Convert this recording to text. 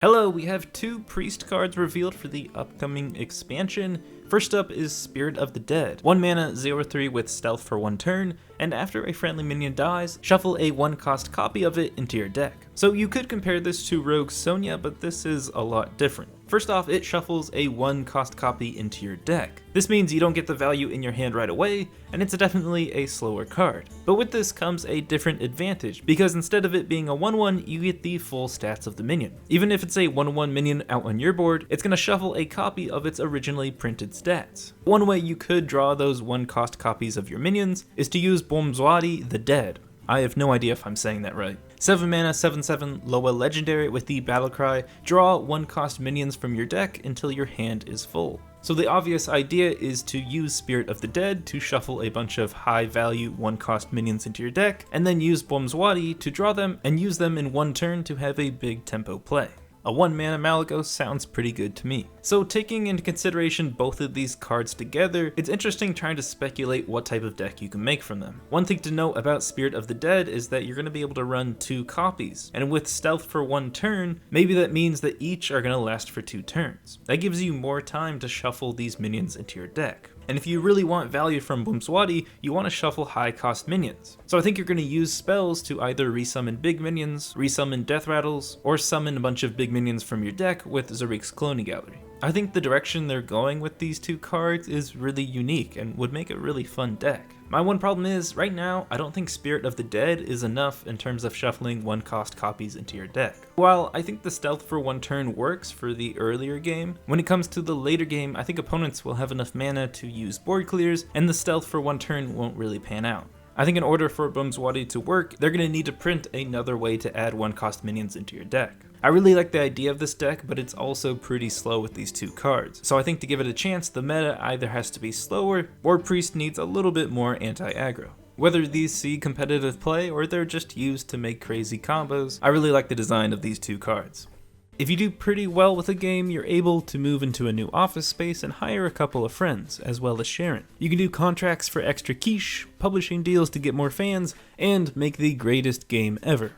Hello, we have two priest cards revealed for the upcoming expansion. First up is Spirit of the Dead. 1 mana, 0/3 with stealth for 1 turn, and after a friendly minion dies, shuffle a 1-cost copy of it into your deck. So you could compare this to Rogue Sonya, but this is a lot different. First off, it shuffles a 1-cost copy into your deck. This means you don't get the value in your hand right away, and it's definitely a slower card. But with this comes a different advantage, because instead of it being a 1/1, you get the full stats of the minion. Even if it's a 1/1 minion out on your board, it's going to shuffle a copy of its originally printed stats. One way you could draw those 1-cost copies of your minions is to use Bomzwadi the Dead. I have no idea if I'm saying that right. 7 mana, 7/7, Loa Legendary with the battle cry, draw 1-cost minions from your deck until your hand is full. So the obvious idea is to use Spirit of the Dead to shuffle a bunch of high value 1-cost minions into your deck, and then use Bomzwadi to draw them and use them in 1 turn to have a big tempo play. A 1 mana Malygos sounds pretty good to me. So taking into consideration both of these cards together, it's interesting trying to speculate what type of deck you can make from them. One thing to note about Spirit of the Dead is that you're going to be able to run 2 copies, and with stealth for 1 turn, maybe that means that each are going to last for 2 turns. That gives you more time to shuffle these minions into your deck. And if you really want value from Bomzwadi, you want to shuffle high cost minions. So I think you're going to use spells to either resummon big minions, resummon death rattles, or summon a bunch of big minions from your deck with Zarik's Cloning Gallery. I think the direction they're going with these 2 cards is really unique and would make a really fun deck. My one problem is, right now, I don't think Spirit of the Dead is enough in terms of shuffling 1-cost copies into your deck. While I think the stealth for 1 turn works for the earlier game, when it comes to the later game, I think opponents will have enough mana to use board clears, and the stealth for 1 turn won't really pan out. I think in order for Bomzwadi to work, they're going to need to print another way to add 1-cost minions into your deck. I really like the idea of this deck, but it's also pretty slow with these 2 cards. So I think to give it a chance, the meta either has to be slower, or Priest needs a little bit more anti-aggro. Whether these see competitive play, or they're just used to make crazy combos, I really like the design of these 2 cards. If you do pretty well with a game, you're able to move into a new office space and hire a couple of friends, as well as Sharon. You can do contracts for extra quiche, publishing deals to get more fans, and make the greatest game ever.